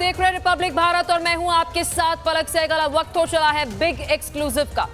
देख रहे हैं रिपब्लिक भारत और मैं हूं आपके साथ पलक सहगल। वक्त हो चला है बिग एक्सक्लूसिव का।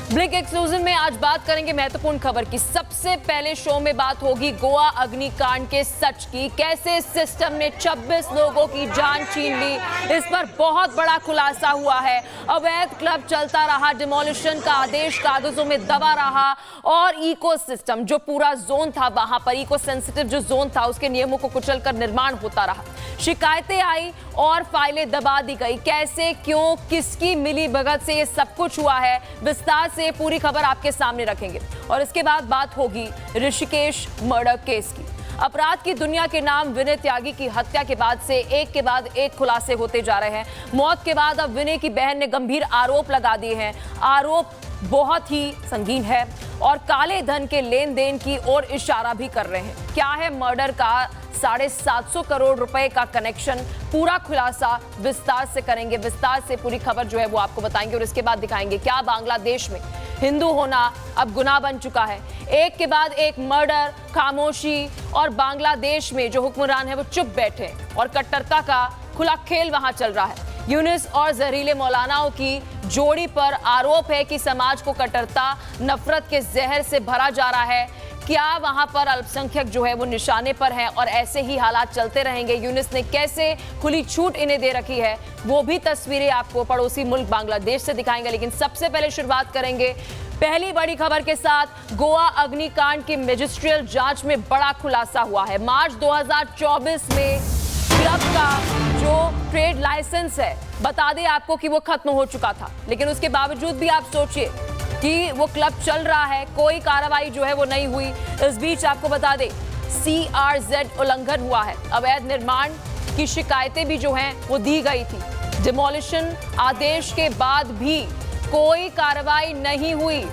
बिग एक्सक्लूसिव में आज बात करेंगे महत्वपूर्ण खबर की। सबसे पहले शो में बात होगी गोवा अग्निकांड के सच की। कैसे सिस्टम ने 26 लोगों की जान छीन ली, इस पर बहुत बड़ा खुलासा हुआ है। अवैध क्लब चलता रहा, डिमोलिशन का आदेश कागजों में दबा रहा और इकोसिस्टम जो पूरा जोन था, वहां पर इको सेंसिटिव जो जोन था, उसके नियमों को कुचलकर निर्माण होता रहा। शिकायतें आई और फाइलें दबा दी गई। कैसे, क्यों, किसकी मिली भगत से ये सब कुछ हुआ है, विस्तार से पूरी खबर आपके सामने रखेंगे। और इसके बाद बात होगी ऋषिकेश मर्डर केस की। अपराध की दुनिया के नाम विनय त्यागी की हत्या के बाद से एक के बाद एक खुलासे होते जा रहे हैं। मौत के बाद अब विनय की बहन ने गंभीर आरोप लगा दिए हैं। आरोप बहुत ही संगीन है और काले धन के लेन देन की ओर इशारा भी कर रहे हैं। क्या है मर्डर का 750 करोड़ रुपए का कनेक्शन, पूरा खुलासा विस्तार से करेंगे। विस्तार से पूरी खबर जो है वो आपको बताएंगे और इसके बाद दिखाएंगे क्या बांग्लादेश में हिंदू होना अब गुनाह बन चुका है। एक के बाद एक मर्डर, खामोशी और बांग्लादेश में जो हुक्मरान है वो चुप बैठे और कट्टरता का खुला खेल वहां चल रहा है। यूनिस और जहरीले मौलानाओं की जोड़ी पर आरोप है कि समाज को कट्टरता, नफरत के जहर से भरा जा रहा है। क्या वहां पर अल्पसंख्यक जो है वो निशाने पर हैं और ऐसे ही हालात चलते रहेंगे? यूनिस ने कैसे खुली छूट इन्हें दे रखी है, वो भी तस्वीरें आपको पड़ोसी मुल्क बांग्लादेश से दिखाएंगे। लेकिन सबसे पहले शुरुआत करेंगे पहली बड़ी खबर के साथ। गोवा अग्निकांड की मजिस्ट्रियल जांच में बड़ा खुलासा हुआ है। मार्च 2024 में क्लब का जो ट्रेड लाइसेंस है, बता दें आपको कि वो खत्म हो चुका था, लेकिन उसके बावजूद भी आप सोचिए कि वो क्लब चल रहा है, कोई कार्रवाई जो है वो नहीं हुई। इस बीच आपको बता दें CRZ उल्लंघन हुआ है। अवैध निर्माण की शिकायतें भी जो हैं वो दी गई थी। डिमोलिशन आदेश के बाद भी कोई कार्रवाई नहीं हुई।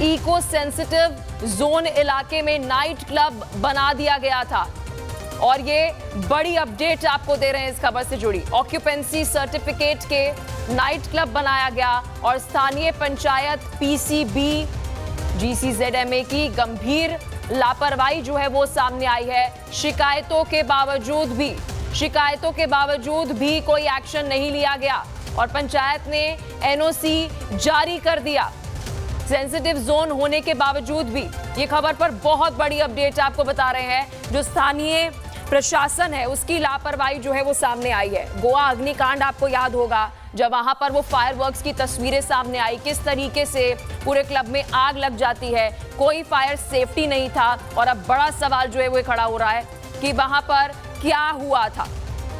इको सेंसिटिव जोन इलाके में नाइट क्लब बना दिया गया था और ये बड़ी अपडेट आपको दे रहे हैं इस खबर से जुड़ी। ऑक्यूपेंसी सर्टिफिकेट के नाइट क्लब बनाया गया और स्थानीय पंचायत PCB GCZMA की गंभीर लापरवाही जो है वो सामने आई है। शिकायतों के बावजूद भी कोई एक्शन नहीं लिया गया और पंचायत ने NOC जारी कर दिया सेंसिटिव जोन होने के बावजूद भी। ये खबर पर बहुत बड़ी अपडेट आपको बता रहे हैं। जो स्थानीय प्रशासन है उसकी लापरवाही जो है वो सामने आई है। गोवा अग्निकांड आपको याद होगा, जब वहां पर वो फायरवर्क्स की तस्वीरें सामने आई, किस तरीके से पूरे क्लब में आग लग जाती है, कोई फायर सेफ्टी नहीं था। और अब बड़ा सवाल जो है वो खड़ा हो रहा है कि वहां पर क्या हुआ था।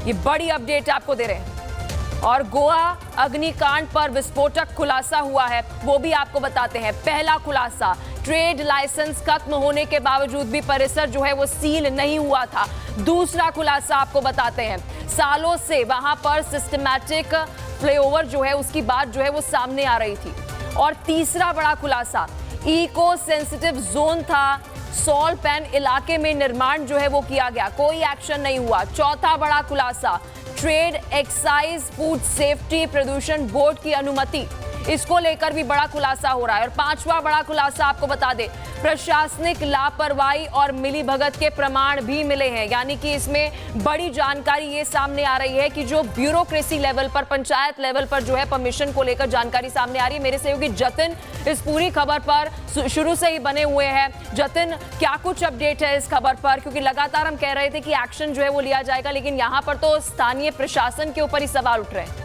ये बड़ी अपडेट आपको दे रहे हैं। और गोवा अग्निकांड पर विस्फोटक खुलासा हुआ है, वो भी आपको बताते हैं। पहला खुलासा, ट्रेड लाइसेंस खत्म होने के बावजूद भी परिसर जो है वो सील नहीं हुआ था। दूसरा खुलासा आपको बताते हैं, सालों से वहां पर सिस्टमैटिक फ्लाईओवर जो है उसकी बात जो है वो सामने आ रही थी। और तीसरा बड़ा खुलासा, इको सेंसिटिव जोन था, सॉल पैन इलाके में निर्माण जो है वो किया गया, कोई एक्शन नहीं हुआ। चौथा बड़ा खुलासा, ट्रेड एक्साइज फूड सेफ्टी प्रदूषण बोर्ड की अनुमति, इसको लेकर भी बड़ा खुलासा हो रहा है। और पांचवा बड़ा खुलासा आपको बता दें, प्रशासनिक लापरवाही और मिलीभगत के प्रमाण भी मिले हैं। यानी कि इसमें बड़ी जानकारी ये सामने आ रही है कि जो ब्यूरोक्रेसी लेवल पर, पंचायत लेवल पर जो है परमिशन को लेकर जानकारी सामने आ रही है। मेरे सहयोगी जतिन इस पूरी खबर पर शुरू से ही बने हुए हैं। जतिन, क्या कुछ अपडेट है इस खबर पर? क्योंकि लगातार हम कह रहे थे कि एक्शन जो है वो लिया जाएगा, लेकिन यहाँ पर तो स्थानीय प्रशासन के ऊपर ही सवाल उठ रहे हैं।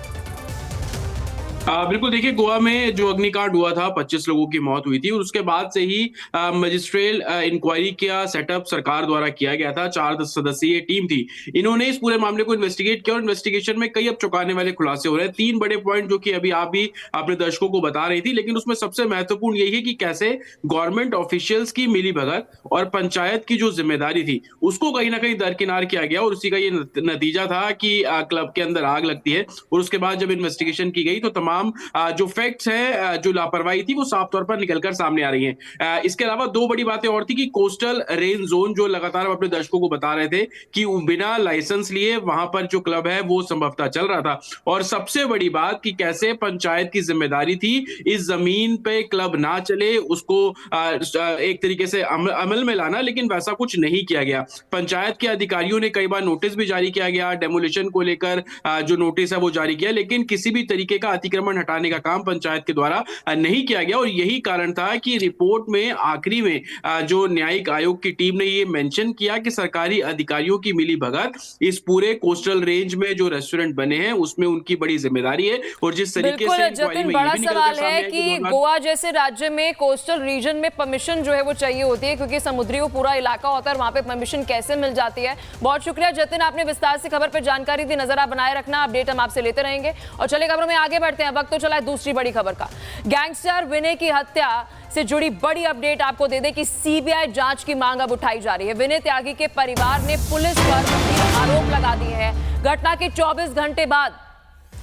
बिल्कुल, देखिए गोवा में जो अग्निकांड हुआ था 25 लोगों की मौत हुई थी और उसके बाद से ही मजिस्ट्रियल इंक्वायरी का सेटअप सरकार द्वारा किया गया था। 4 सदस्यीय टीम थी। इन्होंने इस पूरे मामले को इन्वेस्टिगेट किया और इन्वेस्टिगेशन में कई अब चौंकाने वाले खुलासे हो रहे हैं। 3 बड़े पॉइंट जो कि अभी आप भी अपने दर्शकों को बता रही थी, लेकिन उसमें सबसे महत्वपूर्ण यही है कि कैसे गवर्नमेंट ऑफिशियल्स की मिलीभगत और पंचायत की जो जिम्मेदारी थी उसको कहीं ना कहीं दरकिनार किया गया और उसी का ये नतीजा था कि क्लब के अंदर आग लगती है। और उसके बाद जब इन्वेस्टिगेशन की गई तो तमाम तमाम जो फैक्ट्स है, जो लापरवाही थी, वो साफ तौर पर निकलकर सामने आ रही है। इसके अलावा दो बड़ी बातें और थी कि कोस्टल रेंज जोन, जो लगातार हम अपने दर्शकों को बता रहे थे कि बिना लाइसेंस लिए वहां पर जो क्लब है वो संभवतः चल रहा था। और सबसे बड़ी बात कि कैसे पंचायत की जिम्मेदारी थी इस जमीन पे क्लब ना चले, उसको एक तरीके से अमल में लाना, लेकिन वैसा कुछ नहीं किया गया। पंचायत के अधिकारियों ने कई बार नोटिस भी जारी किया गया, डेमोलिशन को लेकर जो नोटिस है वो जारी किया, लेकिन किसी भी तरीके का अतिक्रमण हटाने का काम पंचायत के द्वारा नहीं किया गया। और यही कारण था कि रिपोर्ट में आखिरी में जो न्यायिक आयोग की टीम ने ये मेंशन किया कि सरकारी अधिकारियों की मिलीभगत इस पूरे कोस्टल रेंज में जो रेस्टोरेंट बने हैं उसमें उनकी बड़ी जिम्मेदारी है। और जिस तरीके से जतिन, बड़ा सवाल है कि गोवा जैसे राज्य में कोस्टल रीजन में परमिशन जो है वो चाहिए होती है, क्योंकि समुद्री वो पूरा इलाका होता है, वहां पे परमिशन कैसे मिल जाती है। बहुत शुक्रिया जतिन, आपने विस्तार से खबर पर जानकारी दी। नजर आप बनाए रखना, अपडेट हम आपसे लेते रहेंगे। और चलिए खबरों में आगे बढ़ते हैं। वक्त तो चला है दूसरी बड़ी खबर का। गैंगस्टर विनय की हत्या से जुड़ी बड़ी अपडेट आपको दे दें कि सीबीआई जांच की मांग अब उठाई जा रही है। विनय त्यागी के परिवार ने पुलिस पर आरोप लगा दिए हैं। घटना के 24 घंटे बाद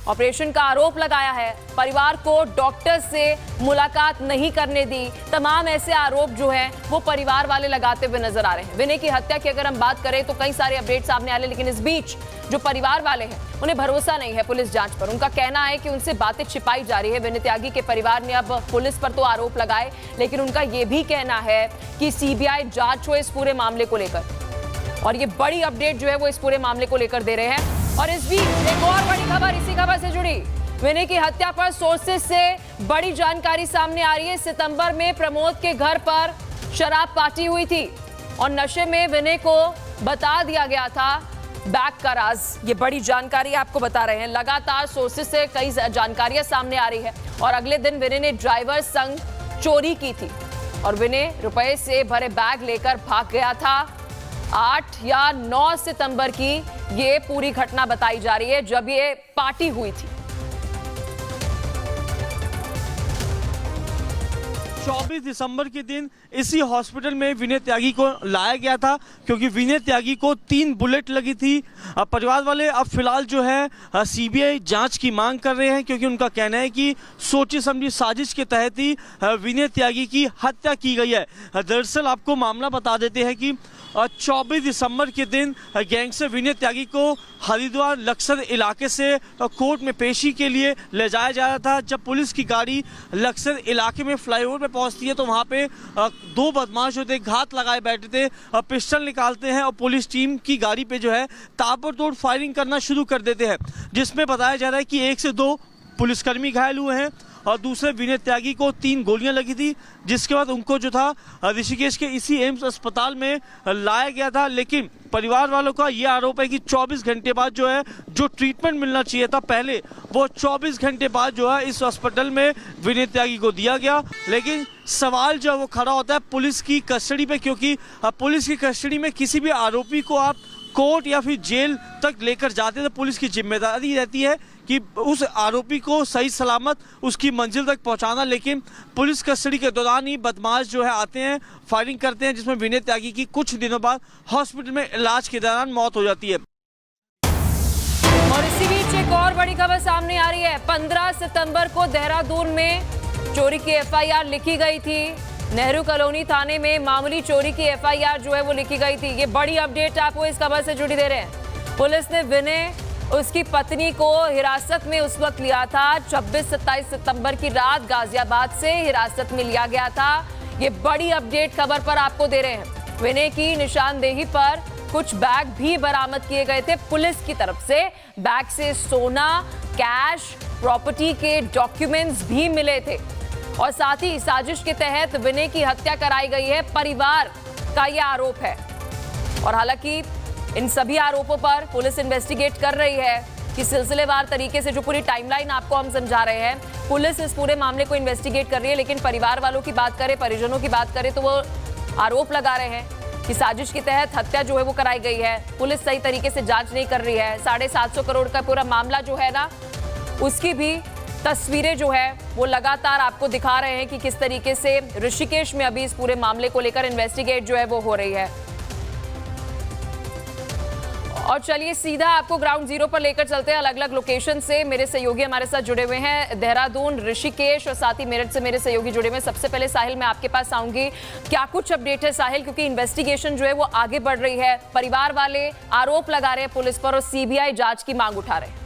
ऑपरेशन का आरोप लगाया है। परिवार को डॉक्टर से मुलाकात नहीं करने दी। तमाम ऐसे आरोप जो हैं वो परिवार वाले लगाते हुए नजर आ रहे हैं। विनय की हत्या की अगर हम बात करें तो कई सारे अपडेट सामने आ रहे हैं, लेकिन इस बीच जो परिवार वाले हैं उन्हें भरोसा नहीं है पुलिस जांच पर। उनका कहना है कि उनसे बातें छिपाई जा रही है। विनय त्यागी के परिवार ने अब पुलिस पर तो आरोप लगाए, लेकिन उनका यह भी कहना है कि सीबीआई जांच हो इस पूरे मामले को लेकर। और ये बड़ी अपडेट जो है वो इस पूरे मामले को लेकर दे रहे हैं। और इस बीच एक और बड़ी खबर इसी खबर से जुड़ी। विनय की हत्या पर सोर्सेस से बड़ी जानकारी सामने आ रही है। सितंबर में प्रमोद के घर पर शराब पार्टी हुई थी और नशे में विनय को बता दिया गया था बैग का राज। ये बड़ी जानकारी आपको बता रहे हैं। लगातार सोर्सेस से कई जानकारियां सामने आ रही है। और अगले दिन विनय ने ड्राइवर संग चोरी की थी और विनय रुपए से भरे बैग लेकर भाग गया था। 8 या 9 सितंबर की ये पूरी घटना बताई जा रही है जब ये पार्टी हुई थी। 24 दिसंबर के दिन इसी हॉस्पिटल में विनय त्यागी को लाया गया था, क्योंकि विनय त्यागी को 3 बुलेट लगी थी। परिवार वाले अब फिलहाल जो है सीबीआई जांच की मांग कर रहे हैं, क्योंकि उनका कहना है कि सोची समझी साजिश के तहत ही विनय त्यागी की हत्या की गई है। दरअसल आपको मामला बता देते हैं कि 24 दिसंबर के दिन गैंगस्टर विनय त्यागी को हरिद्वार लक्सर इलाके से कोर्ट में पेशी के लिए ले जाया जा रहा था। जब पुलिस की गाड़ी लक्सर इलाके में फ्लाईओवर पे पहुंचती है तो वहां पे 2 बदमाश जो थे घात लगाए बैठे थे, पिस्टल निकालते हैं और पुलिस टीम की गाड़ी पे जो है ताबड़तोड़ फायरिंग करना शुरू कर देते हैं, जिसमें बताया जा रहा है कि 1 से 2 पुलिसकर्मी घायल हुए हैं और दूसरे विनय त्यागी को 3 गोलियां लगी थी, जिसके बाद उनको जो था ऋषिकेश के इसी एम्स अस्पताल में लाया गया था। लेकिन परिवार वालों का यह आरोप है कि 24 घंटे बाद जो है जो ट्रीटमेंट मिलना चाहिए था पहले, वो 24 घंटे बाद जो है इस हॉस्पिटल में विनय त्यागी को दिया गया। लेकिन सवाल जो है वो खड़ा होता है पुलिस की कस्टडी पे, क्योंकि पुलिस की कस्टडी में किसी भी आरोपी को आप कोर्ट या फिर जेल तक लेकर जाते तो पुलिस की जिम्मेदारी रहती है कि उस आरोपी को सही सलामत उसकी मंजिल तक पहुंचाना। लेकिन पुलिस कस्टडी के दौरान ही बदमाश जो है आते हैं, फायरिंग करते हैं, जिसमें विनय त्यागी की कुछ दिनों बाद हॉस्पिटल में इलाज के दौरान मौत हो जाती है। और इसी बीच एक और बड़ी खबर सामने आ रही है। 15 सितंबर को देहरादून में चोरी की एफआईआर लिखी गई थी। नेहरू कॉलोनी थाने में मामूली चोरी की एफआईआर जो है वो लिखी गई थी। ये बड़ी अपडेट आपको इस खबर से जुड़ी दे रहे हैं। पुलिस ने विनय उसकी पत्नी को हिरासत में उस वक्त लिया था 26-27 सितंबर की रात गाजियाबाद से हिरासत में लिया गया था। ये बड़ी अपडेट खबर पर आपको दे रहे हैं। विनय की निशानदेही पर कुछ बैग भी बरामद किए गए थे पुलिस की तरफ से। बैग से सोना, कैश, प्रॉपर्टी के डॉक्यूमेंट्स भी मिले थे और साथ ही साजिश के तहत विनय की हत्या कराई गई है, परिवार का यह आरोप है। और हालांकि इन सभी आरोपों पर पुलिस इन्वेस्टिगेट कर रही है कि सिलसिलेवार तरीके से जो पूरी टाइमलाइन आपको हम समझा रहे हैं, पुलिस इस पूरे मामले को इन्वेस्टिगेट कर रही है। लेकिन परिवार वालों की बात करें, परिजनों की बात करें तो वो आरोप लगा रहे हैं कि साजिश के तहत हत्या जो है वो कराई गई है। पुलिस सही तरीके से जांच नहीं कर रही है। 750 करोड़ का पूरा मामला जो है ना, उसकी भी तस्वीरें जो है वो लगातार आपको दिखा रहे हैं कि किस तरीके से ऋषिकेश में अभी इस पूरे मामले को लेकर इन्वेस्टिगेट जो है वो हो रही है। और चलिए सीधा आपको ग्राउंड जीरो पर लेकर चलते हैं अलग अलग लोकेशन से। मेरे सहयोगी हमारे साथ जुड़े हुए हैं देहरादून, ऋषिकेश और साथ ही मेरठ से मेरे सहयोगी जुड़े हुए हैं। सबसे पहले साहिल, मैं आपके पास आऊंगी, क्या कुछ अपडेट है साहिल, क्योंकि इन्वेस्टिगेशन जो है वो आगे बढ़ रही है, परिवार वाले आरोप लगा रहे हैं पुलिस पर और सीबीआई जांच की मांग उठा रहे हैं।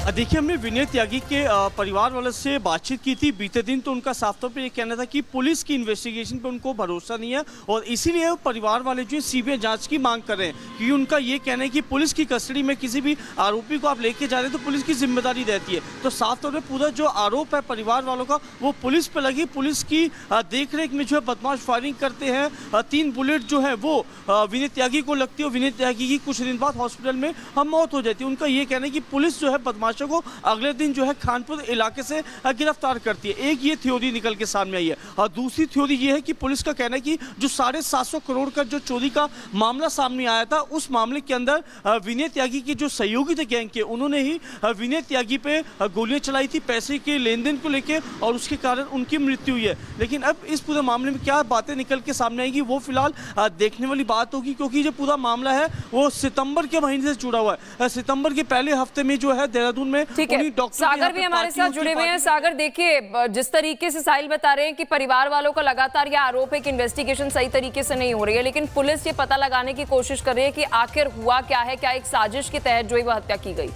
देखिए, हमने विनय त्यागी के परिवार वालों से बातचीत की थी बीते दिन, तो उनका साफ तौर पे ये कहना था कि पुलिस की इन्वेस्टिगेशन पे उनको भरोसा नहीं है और इसीलिए परिवार वाले जो सीबीआई जांच की मांग कर रहे हैं, क्योंकि उनका ये कहना है कि पुलिस की कस्टडी में किसी भी आरोपी को आप लेके जा रहे हैं तो पुलिस की जिम्मेदारी रहती है। तो साफ तौर पर पूरा जो आरोप है परिवार वालों का वो पुलिस पर लगी, पुलिस की देख रेख में जो है बदमाश फायरिंग करते हैं, 3 बुलेट जो है वो विनय त्यागी को लगती है और विनय त्यागी की कुछ दिन बाद हॉस्पिटल में मौत हो जाती है। उनका ये कहना है कि पुलिस जो है बदमाश को अगले दिन जो है खानपुर इलाके से गिरफ्तार करती है। एक ये थ्योरी निकल के सामने आई है और दूसरी थ्योरी ये है कि पुलिस का कहना है कि जो 750 करोड़ का जो चोरी का मामला सामने आया था, उस मामले के अंदर विनय त्यागी के जो सहयोगी थे गैंग के, उन्होंने ही विनय त्यागी पे गोलियां चलाई थी पैसे के लेन देन को लेकर और उसके कारण उनकी मृत्यु हुई है। लेकिन अब इस पूरे मामले में क्या बातें निकल के सामने आएगी वो फिलहाल देखने वाली बात होगी, क्योंकि जो पूरा मामला है वो सितंबर के महीने से जुड़ा हुआ है। सितंबर के पहले हफ्ते में जो है देहरादून में, ठीक है, सागर भी हमारे साथ जुड़े हुए हैं। सागर, देखिए जिस तरीके से साहिल बता रहे हैं कि परिवार वालों का लगातार यह आरोप है कि इन्वेस्टिगेशन सही तरीके से नहीं हो रही है, लेकिन पुलिस ये पता लगाने की कोशिश कर रही है कि आखिर हुआ क्या है, क्या एक साजिश के तहत जो है वह हत्या की गई।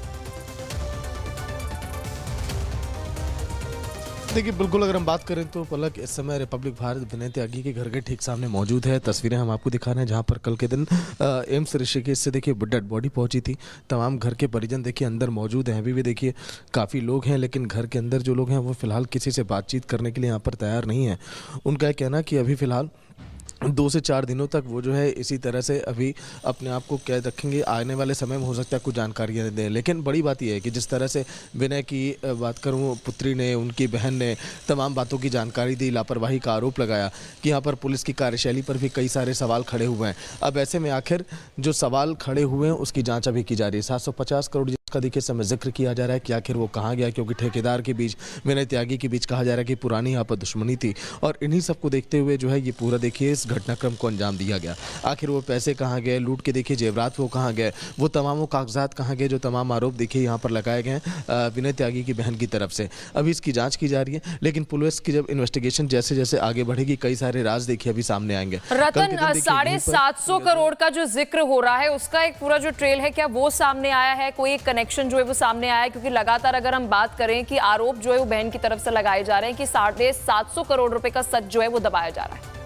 देखिए, बिल्कुल अगर हम बात करें तो पलक इस समय रिपब्लिक भारत विनय त्यागी के घर के ठीक सामने मौजूद है। तस्वीरें हम आपको दिखा रहे हैं जहां पर कल के दिन एम्स ऋषिकेश से देखिए डेड बॉडी पहुंची थी। तमाम घर के परिजन देखिए अंदर मौजूद हैं। अभी भी देखिए काफ़ी लोग हैं, लेकिन घर के अंदर जो लोग हैं वो फिलहाल किसी से बातचीत करने के लिए यहाँ पर तैयार नहीं है। उनका कहना कि अभी फ़िलहाल 2 से 4 दिनों तक वो जो है इसी तरह से अभी अपने आप को कैद रखेंगे। आने वाले समय में हो सकता है कुछ जानकारियाँ दें, लेकिन बड़ी बात यह है कि जिस तरह से विनय की बात करूँ, पुत्री ने, उनकी बहन ने तमाम बातों की जानकारी दी, लापरवाही का आरोप लगाया कि यहाँ पर पुलिस की कार्यशैली पर भी कई सारे सवाल खड़े हुए हैं। अब ऐसे में आखिर जो सवाल खड़े हुए हैं उसकी जाँच अभी की जा रही है। 750 करोड़ का देखिए समय जिक्र किया जा रहा है कि आखिर वो कहाँ गया, क्योंकि ठेकेदार के बीच, विनय त्यागी के बीच कहा जा रहा है कि पुरानी यहाँ पर दुश्मनी थी और इन्हीं सबको देखते हुए जो है ये पूरा देखिए इस घटनाक्रम को अंजाम दिया गया। आखिर वो पैसे कहाँ गए, लूट के देखिए जेवरात वो कहाँ गए, वो तमाम कागजात कहाँ गए, जो तमाम आरोप देखिए यहाँ पर लगाए गए हैं विनय त्यागी की बहन की तरफ से। अभी इसकी जाँच की जा रही है, लेकिन पुलिस की जब इन्वेस्टिगेशन जैसे जैसे आगे बढ़ेगी कई सारे राज देखिए अभी सामने आएंगे। रतन, 750 करोड़ का जो जिक्र हो रहा है उसका एक पूरा जो ट्रेल है, क्या वो सामने आया है, कोई एक कनेक्शन जो है वो सामने आया है? क्योंकि लगातार अगर हम बात करें कि आरोप जो है वो बहन की तरफ से लगाए जा रहे हैं कि 750 करोड़ रुपए का सच जो है वो दबाया जा रहा है।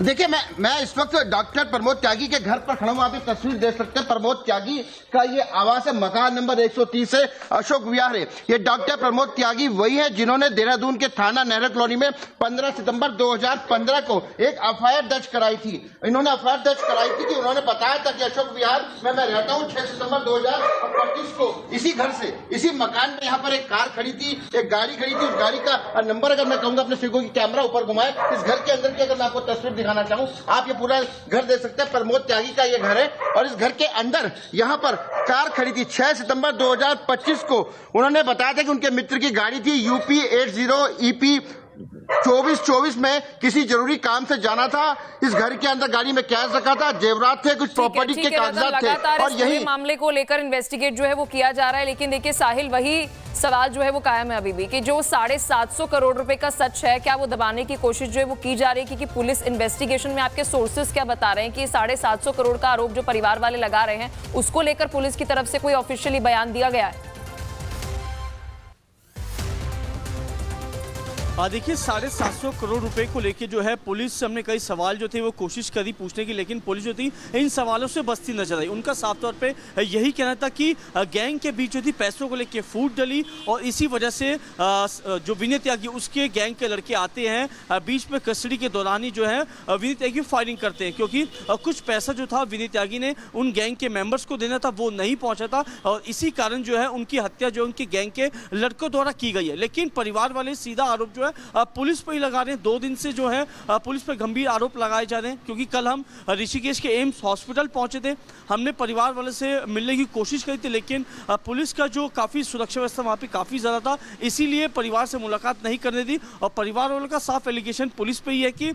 देखिए, मैं इस वक्त डॉक्टर प्रमोद त्यागी के घर पर खड़ा हूं। आप ये तस्वीर देख सकते हैं। प्रमोद त्यागी का ये आवास है, मकान नंबर 130 है, अशोक विहार है। ये डॉक्टर प्रमोद त्यागी वही है जिन्होंने देहरादून के थाना नेहरू कॉलोनी में 15 सितंबर 2015 को एक एफआईआर दर्ज कराई थी। इन्होंने एफआईआर दर्ज कराई थी कि उन्होंने बताया था कि अशोक विहार में मैं रहता हूँ। 6 सितंबर 2025 को इसी घर से, इसी मकान में यहाँ पर एक कार खड़ी थी, एक गाड़ी खड़ी थी। उस गाड़ी का नंबर अगर मैं कहूंगा अपने सिगो की कैमरा ऊपर घुमाए, इस घर के अंदर की अगर मैं आपको तस्वीर दिखाना चाहूं, आप ये पूरा घर देख सकते हैं। प्रमोद त्यागी का ये घर है और इस घर के अंदर यहाँ पर कार खड़ी थी। 6 सितंबर 2025 को उन्होंने बताया था कि उनके मित्र की गाड़ी थी UP 80 EP 2424 में किसी जरूरी काम से जाना था। इस घर के अंदर गाड़ी में कैश रखा था, जेवरात थे, कुछ प्रॉपर्टी के कागजात थे और यही मामले को लेकर इन्वेस्टिगेट जो है वो किया जा रहा है। लेकिन देखिए साहिल, वही सवाल जो है वो कायम है अभी भी कि जो 750 करोड़ रुपए का सच है, क्या वो दबाने की कोशिश जो है वो की जा रही है? क्योंकि पुलिस इन्वेस्टिगेशन में आपके सोर्सेस क्या बता रहे हैं कि 750 करोड़ का आरोप जो परिवार वाले लगा रहे हैं उसको लेकर पुलिस की तरफ से कोई ऑफिशियली बयान दिया गया है? देखिए, 750 करोड़ रुपए को लेके जो है पुलिस से हमने कई सवाल जो थे वो कोशिश करी पूछने की, लेकिन पुलिस जो थी इन सवालों से बचती नजर आई। उनका साफ तौर पे यही कहना था कि गैंग के बीच जो थी पैसों को लेके फूट डली और इसी वजह से जो विनय त्यागी उसके गैंग के लड़के आते हैं, बीच में कस्टडी के दौरान ही जो है विनय त्यागी फायरिंग करते हैं, क्योंकि कुछ पैसा जो था विनय त्यागी ने उन गैंग के मेंबर्स को देना था वो नहीं पहुंचा था और इसी कारण जो है उनकी हत्या जो उनकी गैंग के लड़कों द्वारा की गई है। लेकिन परिवार वाले सीधा आरोप जो है पुलिस पर ही लगा रहे हैं। 2 दिन से जो है पुलिस पर गंभीर आरोप लगाए जा रहे हैं, क्योंकि कल हम ऋषिकेश के एम्स हॉस्पिटल पहुंचे थे। हमने परिवार वाले से मिलने की कोशिश करी थी, लेकिन पुलिस का जो काफ़ी सुरक्षा व्यवस्था वहाँ पे काफ़ी ज़्यादा था, इसीलिए परिवार से मुलाकात नहीं करने दी। और परिवार वालों का साफ एलिगेशन पुलिस पे ही है कि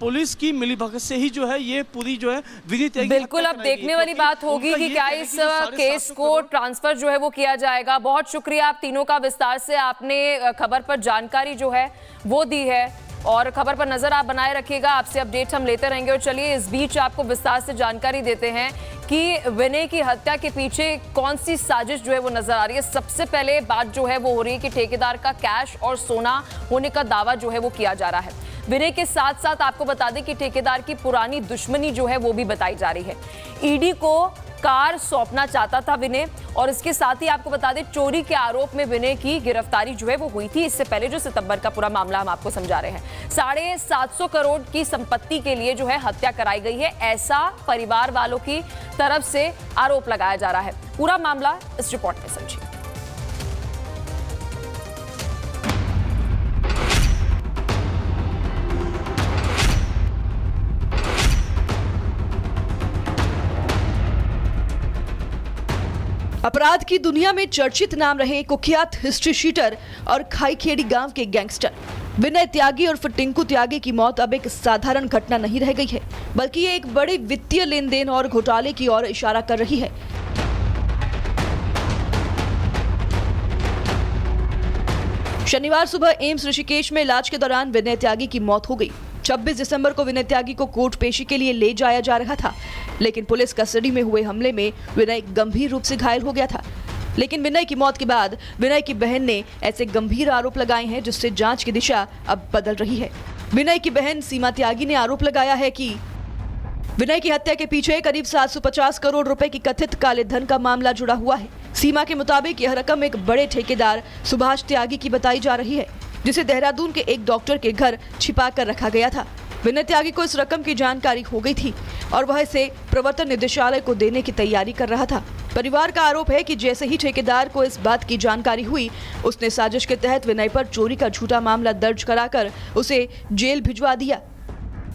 पुलिस की मिलीभगत से ही जो है ये पूरी जो है विनीत त्यागी बिल्कुल अब देखने वाली बात होगी कि क्या इस केस को ट्रांसफर जो है वो किया जाएगा। बहुत शुक्रिया आप तीनों का, विस्तार से आपने खबर पर जानकारी जो है वो दी है और खबर पर नजर आप बनाए रखिएगा। आपसे अपडेट हम लेते रहेंगे। और चलिए इस बीच आपको विस्तार से जानकारी देते हैं कि विनय की हत्या के पीछे कौन सी साजिश जो है वो नजर आ रही है। सबसे पहले बात जो है वो हो रही है कि ठेकेदार का कैश और सोना होने का दावा जो है वो किया जा रहा है। विनय के साथ साथ आपको बता दें कि ठेकेदार की पुरानी दुश्मनी जो है वो भी बताई जा रही है। ईडी को कार सौंपना चाहता था विनय, और इसके साथ ही आपको बता दें चोरी के आरोप में विनय की गिरफ्तारी जो है वो हुई थी। इससे पहले जो सितंबर का पूरा मामला हम आपको समझा रहे हैं, 750 करोड़ की संपत्ति के लिए जो है हत्या कराई गई है, ऐसा परिवार वालों की तरफ से आरोप लगाया जा रहा है। पूरा मामला इस रिपोर्ट में समझिए। अपराध की दुनिया में चर्चित नाम रहे कुख्यात हिस्ट्री शीटर और खाईखेड़ी गांव के गैंगस्टर विनय त्यागी और टिंकू त्यागी की मौत अब एक साधारण घटना नहीं रह गई है, बल्कि ये एक बड़े वित्तीय लेन देन और घोटाले की ओर इशारा कर रही है। शनिवार सुबह एम्स ऋषिकेश में इलाज के दौरान विनय त्यागी की मौत हो गई। 26 दिसंबर को विनय त्यागी को कोर्ट पेशी के लिए ले जाया जा रहा था, लेकिन पुलिस कस्टडी में हुए हमले में विनय गंभीर रूप से घायल हो गया था। लेकिन विनय की मौत के बाद विनय की बहन ने ऐसे गंभीर आरोप लगाए हैं जिससे जांच की दिशा अब बदल रही है। विनय की बहन सीमा त्यागी ने आरोप लगाया है कि विनय की हत्या के पीछे करीब 750 करोड़ रुपए की कथित काले धन का मामला जुड़ा हुआ है। सीमा के मुताबिक यह रकम एक बड़े ठेकेदार सुभाष त्यागी की बताई जा रही है, जिसे देहरादून के एक डॉक्टर के घर छिपा कर रखा गया था। विनय त्यागी को इस रकम की जानकारी हो गई थी और वह इसे प्रवर्तन निदेशालय को देने की तैयारी कर रहा था। परिवार का आरोप है कि जैसे ही ठेकेदार को इस बात की जानकारी हुई, उसने साजिश के तहत विनय पर चोरी का झूठा मामला दर्ज कराकर उसे जेल भिजवा दिया।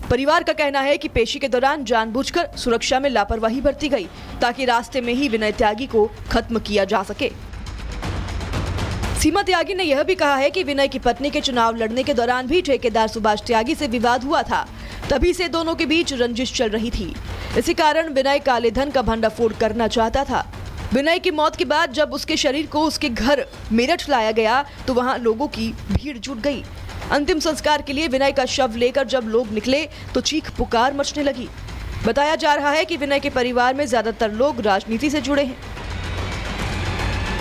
परिवार का कहना है कि पेशी के दौरान जानबूझकर सुरक्षा में लापरवाही बरती गई, ताकि रास्ते में ही विनय त्यागी को खत्म किया जा सके। सीमा त्यागी ने यह भी कहा है कि विनय की पत्नी के चुनाव लड़ने के दौरान भी ठेकेदार सुभाष त्यागी से विवाद हुआ था, तभी से दोनों के बीच रंजिश चल रही थी। इसी कारण विनय काले धन का भंडाफोड़ करना चाहता था। विनय की मौत के बाद जब उसके शरीर को उसके घर मेरठ लाया गया तो वहां लोगों की भीड़ जुट गई। अंतिम संस्कार के लिए विनय का शव लेकर जब लोग निकले तो चीख पुकार मचने लगी। बताया जा रहा है कि विनय के परिवार में ज्यादातर लोग राजनीति से जुड़े हैं।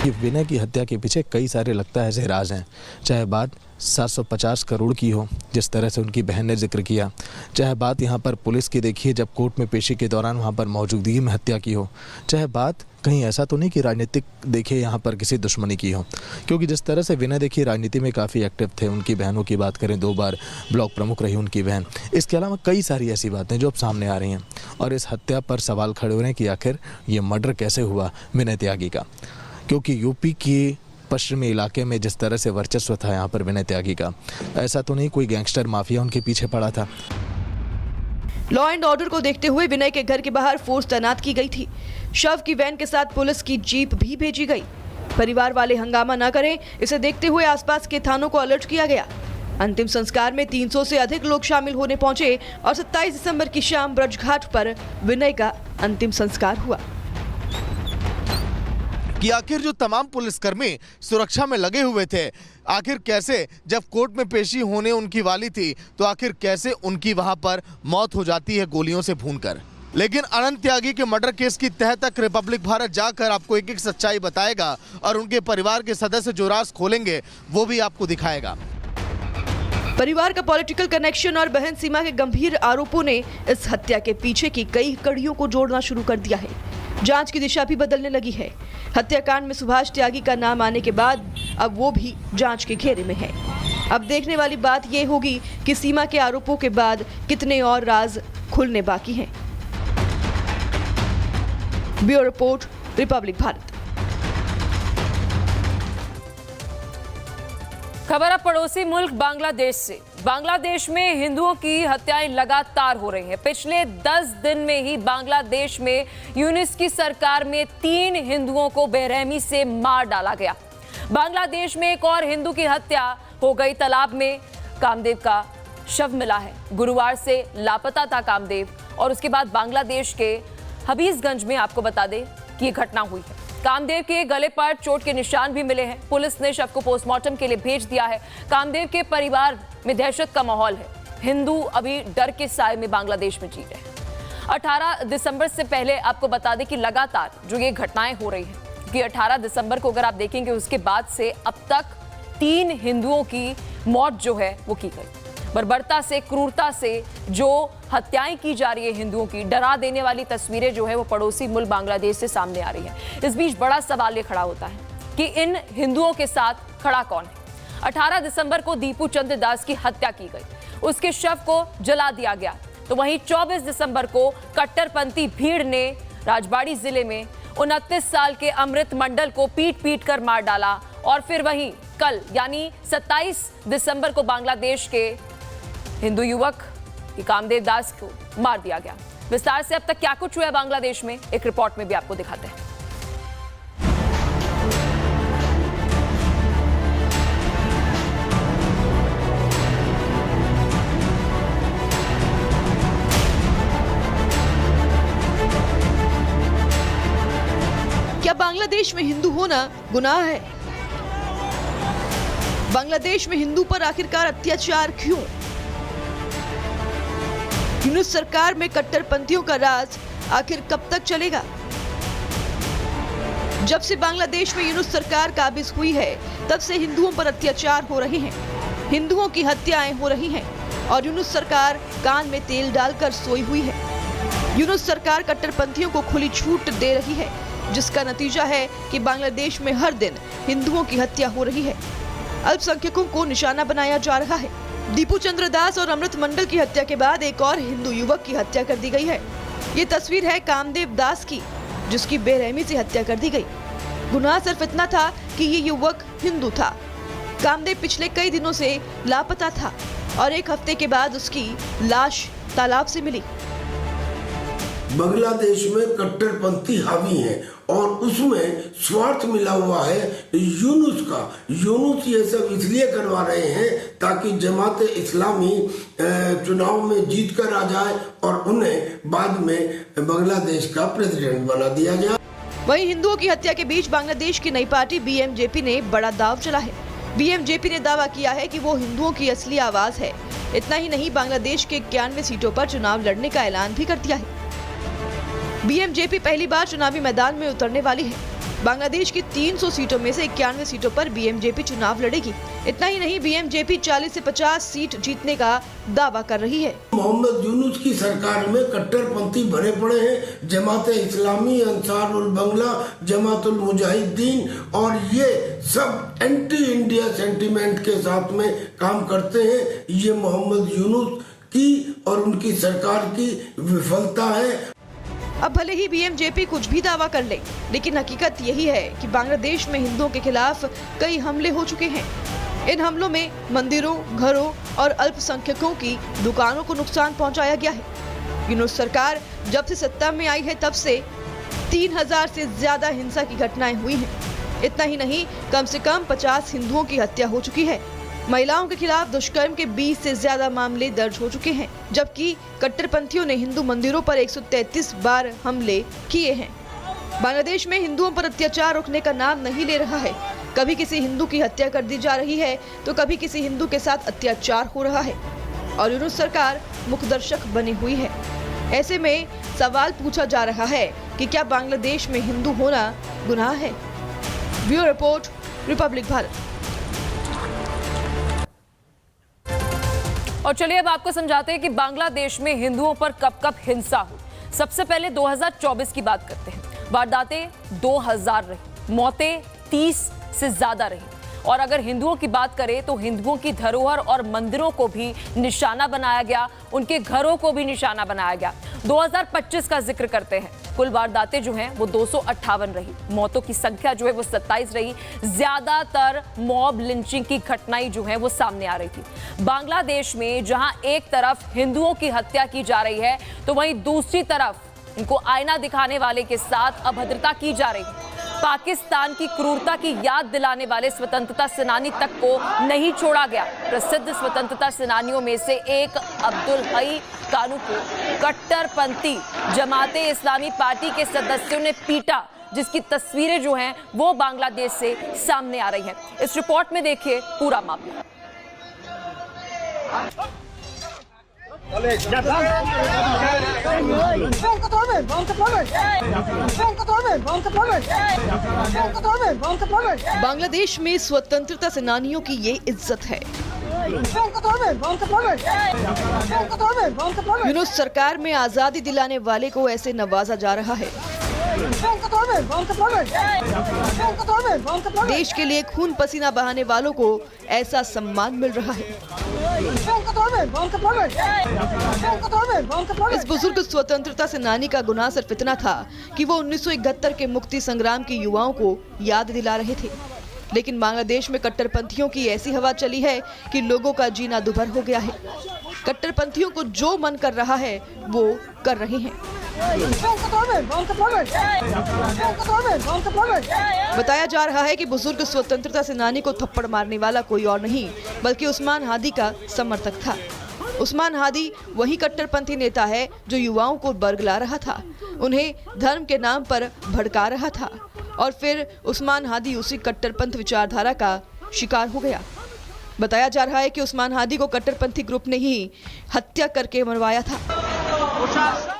ये विनय की हत्या के पीछे कई सारे लगता है ऐसे राज हैं, चाहे बात 750 करोड़ की हो जिस तरह से उनकी बहन ने जिक्र किया, चाहे बात यहाँ पर पुलिस की देखिए जब कोर्ट में पेशी के दौरान वहाँ पर मौजूदगी में हत्या की हो, चाहे बात कहीं ऐसा तो नहीं कि राजनीतिक देखिए यहाँ पर किसी दुश्मनी की हो, क्योंकि जिस तरह से विनय देखिए राजनीति में काफ़ी एक्टिव थे। उनकी बहनों की बात करें, 2 बार ब्लॉक प्रमुख रही उनकी बहन। इसके अलावा कई सारी ऐसी बातें जो अब सामने आ रही हैं और इस हत्या पर सवाल खड़े हो रहे हैं कि आखिर ये मर्डर कैसे हुआ विनय त्यागी का, क्योंकि यूपी के पश्चिमी इलाके में जिस तरह से वर्चस्व था यहाँ पर विनय त्यागी का, ऐसा तो नहीं कोई गैंगस्टर माफिया उनके पीछे पड़ा था। लॉ एंड ऑर्डर को देखते हुए विनय के घर के बाहर फोर्स तैनात की गई थी। शव की वैन के साथ पुलिस की जीप भी भेजी गई। परिवार वाले हंगामा न करें, इसे देखते हुए आसपास के थानों को अलर्ट किया गया। अंतिम संस्कार में 300 से अधिक लोग शामिल होने पहुंचे और 27 दिसंबर की शाम ब्रजघाट पर विनय का अंतिम संस्कार हुआ। कि आखिर जो तमाम पुलिसकर्मी सुरक्षा में लगे हुए थे, आखिर कैसे जब कोर्ट में पेशी होने उनकी वाली थी तो आखिर कैसे उनकी वहां पर मौत हो जाती है गोलियों से भूनकर। लेकिन अनंत त्यागी के मर्डर केस की तह तक रिपब्लिक भारत जाकर आपको एक एक सच्चाई बताएगा और उनके परिवार के सदस्य जो राज खोलेंगे वो भी आपको दिखाएगा। परिवार का पॉलिटिकल कनेक्शन और बहन सीमा के गंभीर आरोपों ने इस हत्या के पीछे की कई कड़ियों को जोड़ना शुरू कर दिया है। जांच की दिशा भी बदलने लगी है। हत्याकांड में सुभाष त्यागी का नाम आने के बाद अब वो भी जांच के घेरे में है। अब देखने वाली बात ये होगी कि सीमा के आरोपों के बाद कितने और राज खुलने बाकी हैं। Bureau report, Republic Bharat. खबर अब पड़ोसी मुल्क बांग्लादेश से। बांग्लादेश में हिंदुओं की हत्याएं लगातार हो रही हैं। पिछले 10 दिन में ही बांग्लादेश में यूनिस की सरकार में 3 हिंदुओं को बेरहमी से मार डाला गया। बांग्लादेश में एक और हिंदू की हत्या हो गई। तालाब में कामदेव का शव मिला है। गुरुवार से लापता था कामदेव और उसके बाद बांग्लादेश के हबीबगंज में आपको बता दें कि ये घटना हुई है। कामदेव के गले पर चोट के निशान भी मिले हैं। पुलिस ने शव को पोस्टमार्टम के लिए भेज दिया है। कामदेव के परिवार में दहशत का माहौल है। हिंदू अभी डर के साए में बांग्लादेश में जी रहे हैं। 18 दिसंबर से पहले आपको बता दें कि लगातार जो ये घटनाएं हो रही हैं कि 18 दिसंबर को अगर आप देखेंगे उसके बाद से अब तक 3 हिंदुओं की मौत जो है वो की गई। बर्बरता से, क्रूरता से जो हत्याएं की जा रही है हिंदुओं की, डरा देने वाली तस्वीरें जो है वो पड़ोसी मुल्क बांग्लादेश से सामने आ रही है। इस बीच बड़ा सवाल ये खड़ा होता है कि इन हिंदुओं के साथ खड़ा कौन है। 18 दिसंबर को दीपू चंद्र दास की हत्या की गई, उसके शव को जला दिया गया। तो वहीं 24 दिसंबर को कट्टरपंथी भीड़ ने राजबाड़ी जिले में 29 साल के अमृत मंडल को पीट कर मार डाला। और फिर वहीं कल यानी 27 दिसंबर को बांग्लादेश के हिंदू युवक कामदेव दास को मार दिया गया। विस्तार से अब तक क्या कुछ हुआ है बांग्लादेश में, एक रिपोर्ट में भी आपको दिखाते हैं। क्या बांग्लादेश में हिंदू होना गुनाह है? बांग्लादेश में हिंदू पर आखिरकार अत्याचार क्यों? यूनुस सरकार में कट्टरपंथियों का राज आखिर कब तक चलेगा? जब से बांग्लादेश में यूनुस सरकार काबिज हुई है तब से हिंदुओं पर अत्याचार हो रहे हैं, हिंदुओं की हत्याएं हो रही हैं और यूनुस सरकार कान में तेल डालकर सोई हुई है। यूनुस सरकार कट्टरपंथियों को खुली छूट दे रही है, जिसका नतीजा है कि बांग्लादेश में हर दिन हिंदुओं की हत्या हो रही है। अल्पसंख्यकों को निशाना बनाया जा रहा है। दीपू चंद्र दास और अमृत मंडल की हत्या के बाद एक और हिंदू युवक की हत्या कर दी गई है। ये तस्वीर है कामदेव दास की, जिसकी बेरहमी से हत्या कर दी गई। गुनाह सिर्फ इतना था कि ये युवक हिंदू था। कामदेव पिछले कई दिनों से लापता था और एक हफ्ते के बाद उसकी लाश तालाब से मिली। बांग्लादेश में कट्टरपंथी हावी हैं और उसमें स्वार्थ मिला हुआ है यूनुस का। यूनुस ये सब इसलिए करवा रहे हैं ताकि जमात इस्लामी चुनाव में जीत कर आ जाए और उन्हें बाद में बांग्लादेश का प्रेसिडेंट बना दिया जाए। वहीं हिंदुओं की हत्या के बीच बांग्लादेश की नई पार्टी बीएमजेपी ने बड़ा दाव चला है। बीएमजेपी ने दावा किया है कि वो हिंदुओं की असली आवाज है। इतना ही नहीं, बांग्लादेश के 91 सीटों पर चुनाव लड़ने का ऐलान भी कर दिया है। बीएमजेपी पहली बार चुनावी मैदान में उतरने वाली है। बांग्लादेश की 300 सीटों में से 91 सीटों पर बीएमजेपी चुनाव लड़ेगी। इतना ही नहीं, बीएमजेपी 40 से 50 सीट जीतने का दावा कर रही है। मोहम्मद यूनुस की सरकार में कट्टरपंथी भरे पड़े हैं। जमात इस्लामी, अंसारुल बंगला, जमातुल मुजाहिदीन और ये सब एंटी इंडिया सेंटीमेंट के साथ में काम करते हैं। ये मोहम्मद यूनुस की और उनकी सरकार की विफलता है। अब भले ही बीएमजेपी कुछ भी दावा कर ले, लेकिन हकीकत यही है कि बांग्लादेश में हिंदुओं के खिलाफ कई हमले हो चुके हैं। इन हमलों में मंदिरों, घरों और अल्पसंख्यकों की दुकानों को नुकसान पहुंचाया गया है। यूनुस सरकार जब से सत्ता में आई है तब से 3000 से ज्यादा हिंसा की घटनाएं हुई हैं। इतना ही नहीं, कम से कम 50 हिंदुओं की हत्या हो चुकी है। महिलाओं के खिलाफ दुष्कर्म के 20 से ज्यादा मामले दर्ज हो चुके हैं, जबकि कट्टरपंथियों ने हिंदू मंदिरों पर 133 बार हमले किए हैं। बांग्लादेश में हिंदुओं पर अत्याचार रुकने का नाम नहीं ले रहा है। कभी किसी हिंदू की हत्या कर दी जा रही है तो कभी किसी हिंदू के साथ अत्याचार हो रहा है और यूनुस सरकार मुखदर्शक बनी हुई है। ऐसे में सवाल पूछा जा रहा है कि क्या बांग्लादेश में हिंदू होना गुनाह है? Bureau report, Republic Bharat. और चलिए अब आपको समझाते हैं कि बांग्लादेश में हिंदुओं पर कब कब हिंसा हुई। सबसे पहले 2024 की बात करते हैं। वारदातें 2000 रही, मौतें 30 से ज्यादा रही और अगर हिंदुओं की बात करें तो हिंदुओं की धरोहर और मंदिरों को भी निशाना बनाया गया, उनके घरों को भी निशाना बनाया गया। 2025 का जिक्र करते हैं, कुल वारदातें जो हैं वो 258 रही, मौतों की संख्या जो है वो 27 रही। ज्यादातर मॉब लिंचिंग की घटनाएं जो है वो सामने आ रही थी। बांग्लादेश में जहां एक तरफ हिंदुओं की हत्या की जा रही है तो वहीं दूसरी तरफ इनको आईना दिखाने वाले के साथ अभद्रता की जा रही है। पाकिस्तान की क्रूरता की याद दिलाने वाले स्वतंत्रता सेनानी तक को नहीं छोड़ा गया। प्रसिद्ध स्वतंत्रता सेनानियों में से एक अब्दुल हई कानू को कट्टरपंथी जमाते इस्लामी पार्टी के सदस्यों ने पीटा, जिसकी तस्वीरें जो हैं वो बांग्लादेश से सामने आ रही हैं। इस रिपोर्ट में देखिए पूरा मामला। बांग्लादेश में स्वतंत्रता सेनानियों की ये इज्जत है। यूनुस सरकार में आजादी दिलाने वाले को ऐसे नवाजा जा रहा है। देश के लिए खून पसीना बहाने वालों को ऐसा सम्मान मिल रहा है। इस बुजुर्ग स्वतंत्रता सेनानी का गुनाह सिर्फ इतना था कि वो 1971 के मुक्ति संग्राम के युवाओं को याद दिला रहे थे। लेकिन बांग्लादेश में कट्टरपंथियों की ऐसी हवा चली है कि लोगों का जीना दुभर हो गया है। कट्टरपंथियों को जो मन कर रहा है वो कर रहे हैं। बताया जा रहा है कि बुजुर्ग स्वतंत्रता सेनानी को थप्पड़ मारने वाला कोई और नहीं बल्कि उस्मान हादी का समर्थक था। उस्मान हादी वही कट्टरपंथी नेता है जो युवाओं को बरगला रहा था, उन्हें धर्म के नाम पर भड़का रहा था और फिर उस्मान हादी उसी कट्टरपंथ विचारधारा का शिकार हो गया। बताया जा रहा है कि उस्मान हादी को कट्टरपंथी ग्रुप ने ही हत्या करके मरवाया था।